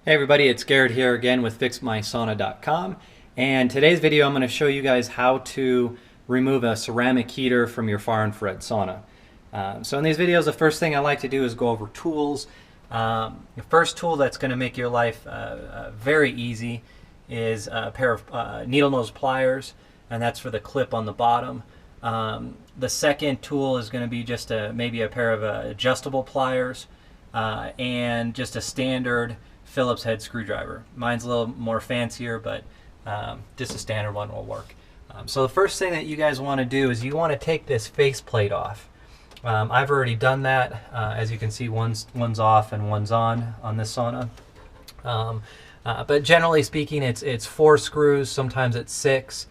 Hey everybody, it's Garrett here again with FixMySauna.com, and today's video I'm going to show you guys how to remove a ceramic heater from your far infrared sauna. So in these videos, the first thing I like to do is go over tools. The first tool that's going to make your life very easy is a pair of needle nose pliers, and that's for the clip on the bottom. The second tool is going to be just maybe a pair of adjustable pliers and just a standard Phillips head screwdriver. Mine's a little more fancier, but just a standard one will work. So the first thing that you guys want to do is you want to take this faceplate off. I've already done that. As you can see, one's off and one's on this sauna. But generally speaking, it's 4 screws. Sometimes it's 6.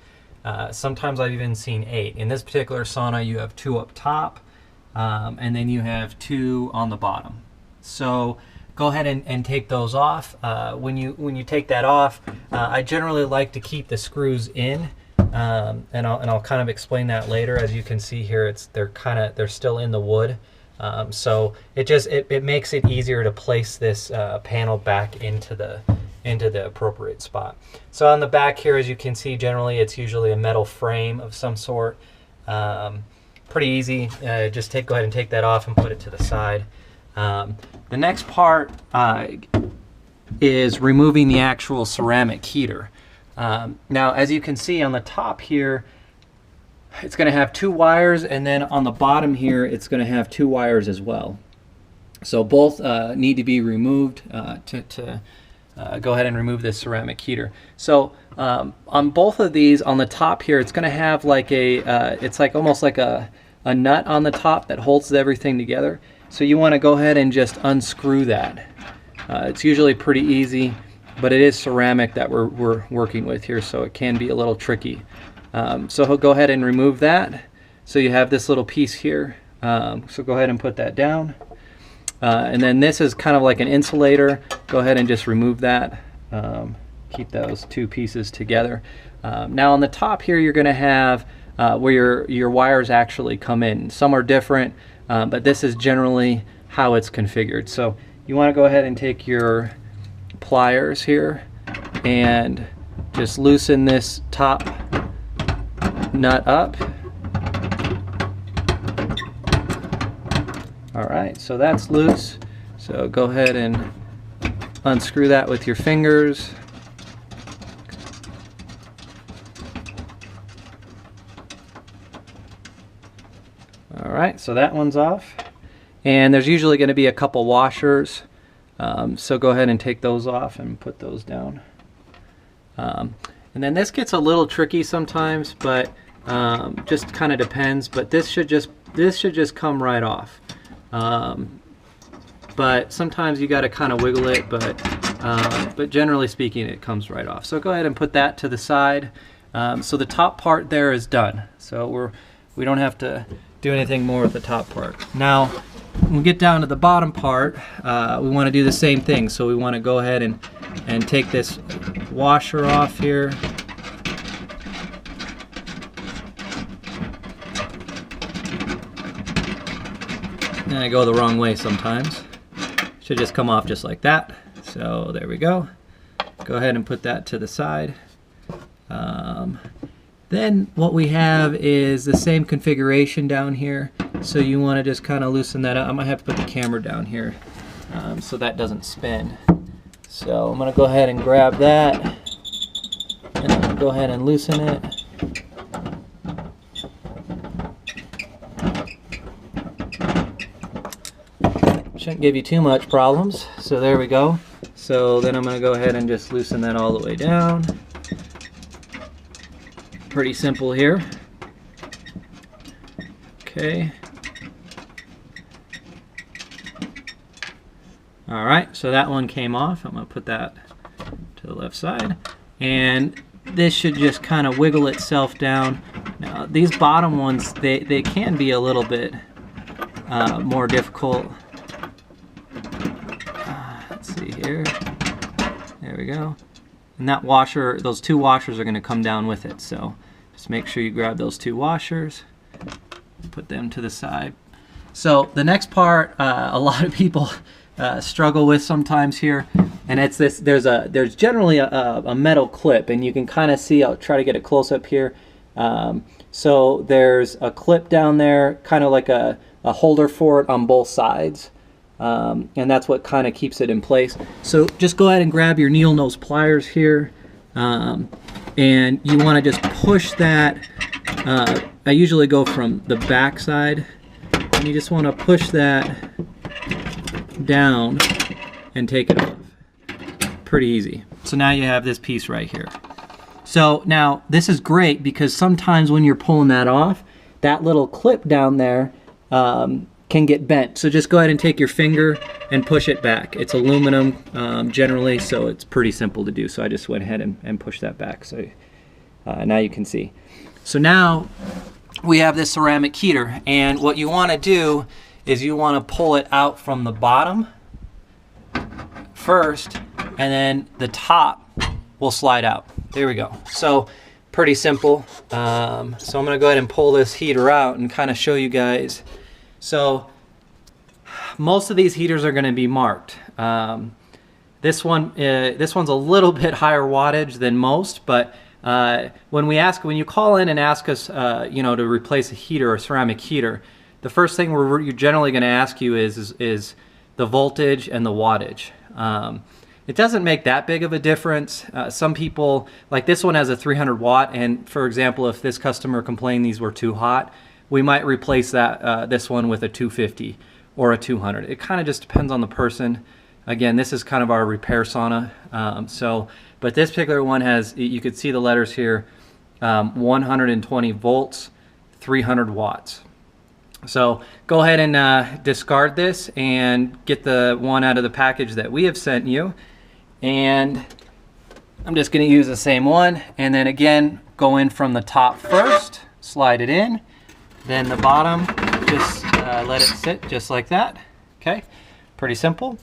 Sometimes I've even seen 8. In this particular sauna, you have 2 up top, and then you have 2 on the bottom. So go ahead and take those off. When you take that off, I generally like to keep the screws in, and I'll kind of explain that later. As you can see here, they're still in the wood, so it makes it easier to place this panel back into the appropriate spot. So on the back here, as you can see, generally it's usually a metal frame of some sort. Pretty easy. Just go ahead and take that off and put it to the side. The next part is removing the actual ceramic heater. Now, as you can see on the top here, it's going to have 2 wires, and then on the bottom here, it's going to have 2 wires as well. So both need to be removed to go ahead and remove this ceramic heater. So on both of these, on the top here, it's going to have like it's like almost like a nut on the top that holds everything together. So you want to go ahead and just unscrew that. It's usually pretty easy, but it is ceramic that we're working with here, so it can be a little tricky. So he'll go ahead and remove that. So you have this little piece here. So go ahead and put that down. And then this is kind of like an insulator. Go ahead and just remove that. Keep those 2 pieces together. Now on the top here, you're going to have where your wires actually come in. Some are different. But this is generally how it's configured. So you want to go ahead and take your pliers here and just loosen this top nut up. Alright, so that's loose. So go ahead and unscrew that with your fingers. Alright, so that one's off, and there's usually going to be a couple washers, so go ahead and take those off and put those down. And then this gets a little tricky sometimes, but just kind of depends. But this should just come right off. But sometimes you got to kind of wiggle it, but generally speaking, it comes right off. So go ahead and put that to the side. So the top part there is done. So we don't have to do anything more with the top part. Now, when we get down to the bottom part, we want to do the same thing. So we want to go ahead and take this washer off here. And I go the wrong way sometimes. Should just come off just like that. So there we go. Go ahead and put that to the side. Then what we have is the same configuration down here. So you want to just kind of loosen that up. I might have to put the camera down here so that doesn't spin. So I'm going to go ahead and grab that, and I'm going to go ahead and loosen it. Shouldn't give you too much problems. So there we go. So then I'm going to go ahead and just loosen that all the way down. Pretty simple here. Okay. All right, so that one came off. I'm going to put that to the left side. And this should just kind of wiggle itself down. Now, these bottom ones, they can be a little bit more difficult. Let's see here. There we go. And that washer, those 2 washers are going to come down with it. So just make sure you grab those 2 washers, put them to the side. So the next part, a lot of people struggle with sometimes here And it's this. There's generally a metal clip, and you can kind of see. I'll try to get it close up here. So there's a clip down there, kind of like a holder for it on both sides, and that's what kind of keeps it in place. So just go ahead and grab your needle nose pliers here, and you want to just push that. I usually go from the back side, and you just want to push that down and take it off. Pretty easy. So now you have this piece right here. So now this is great because sometimes when you're pulling that off, that little clip down there can get bent. So just go ahead and take your finger and push it back. It's aluminum generally, so it's pretty simple to do. So I just went ahead and pushed that back. So now you can see. So now we have this ceramic heater, and what you want to do is you want to pull it out from the bottom first, and then the top will slide out. There we go. So pretty simple. So I'm going to go ahead and pull this heater out and kind of show you guys. So most of these heaters are going to be marked. This one's a little bit higher wattage than most, but when you call in and ask us, to replace a heater or ceramic heater, the first thing we're generally going to ask you is the voltage and the wattage. It doesn't make that big of a difference. Some people, like this one has a 300 watt, and for example, if this customer complained these were too hot, we might replace this one with a 250 or a 200. It kind of just depends on the person. Again, this is kind of our repair sauna. But this particular one has, you could see the letters here, 120 volts, 300 watts. So go ahead and discard this and get the one out of the package that we have sent you. And I'm just going to use the same one. And then again, go in from the top first, slide it in. Then the bottom, just let it sit just like that. Okay, pretty simple.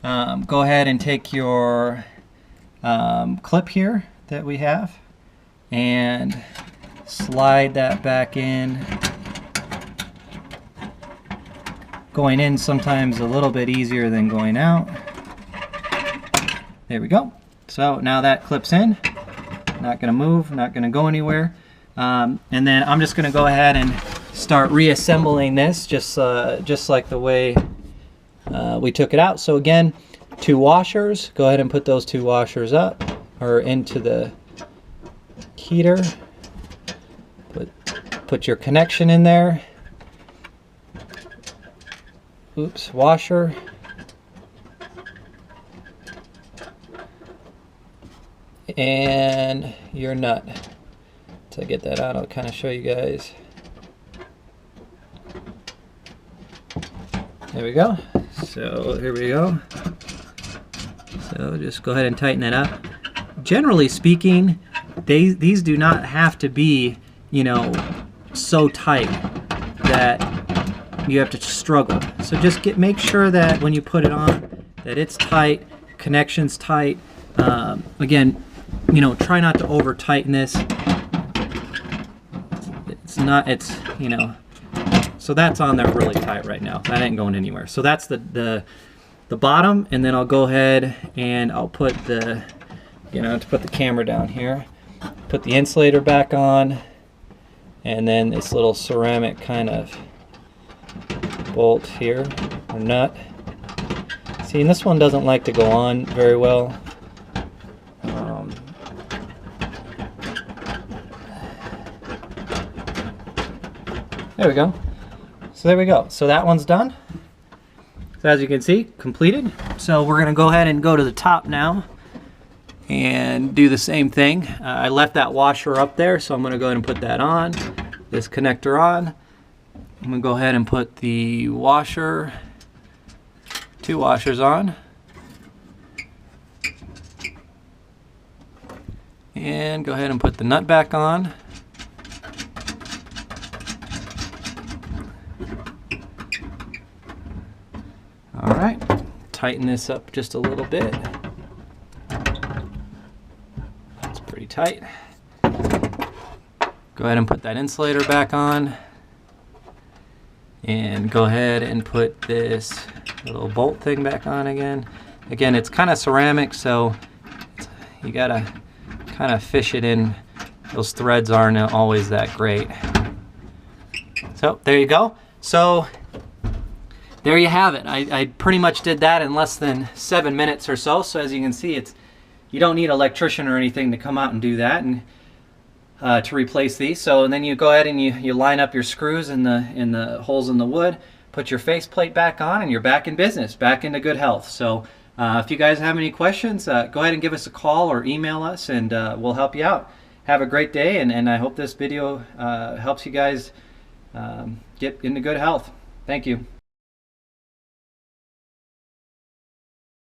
Go ahead and take your clip here that we have and slide that back in. Going in sometimes a little bit easier than going out. There we go. So now that clips in. Not going to move, not going to go anywhere. And then I'm just going to go ahead and start reassembling this just like the way we took it out. So again, 2 washers. Go ahead and put those 2 washers up or into the heater. Put your connection in there. Oops, washer. And your nut. To get that out, I'll kind of show you guys. There we go. So here we go. So just go ahead and tighten that up. Generally speaking, these do not have to be, so tight that you have to struggle. So just make sure that when you put it on, that it's tight, connection's tight. Again, try not to over tighten this. So that's on there really tight right now. That ain't going anywhere. So that's the bottom, and then I'll go ahead and I'll put to put the camera down here. Put the insulator back on, and then this little ceramic kind of bolt here, or nut. See, and this one doesn't like to go on very well. There we go. So there we go. So that one's done. So as you can see, completed. So we're going to go ahead and go to the top now and do the same thing. I left that washer up there, so I'm going to go ahead and put that on. This connector on. I'm going to go ahead and put the washer, 2 washers on. And go ahead and put the nut back on. All right, tighten this up just a little bit. That's pretty tight. Go ahead and put that insulator back on. And go ahead and put this little bolt thing back on again. Again, it's kind of ceramic, so you gotta kind of fish it in. Those threads aren't always that great. So there you go. So there you have it. I pretty much did that in less than 7 minutes or so. So as you can see, you don't need an electrician or anything to come out and do that and to replace these. So and then you go ahead and you line up your screws in the holes in the wood, put your faceplate back on, and you're back in business, back into good health. So if you guys have any questions, go ahead and give us a call or email us, and we'll help you out. Have a great day, and I hope this video helps you guys get into good health. Thank you.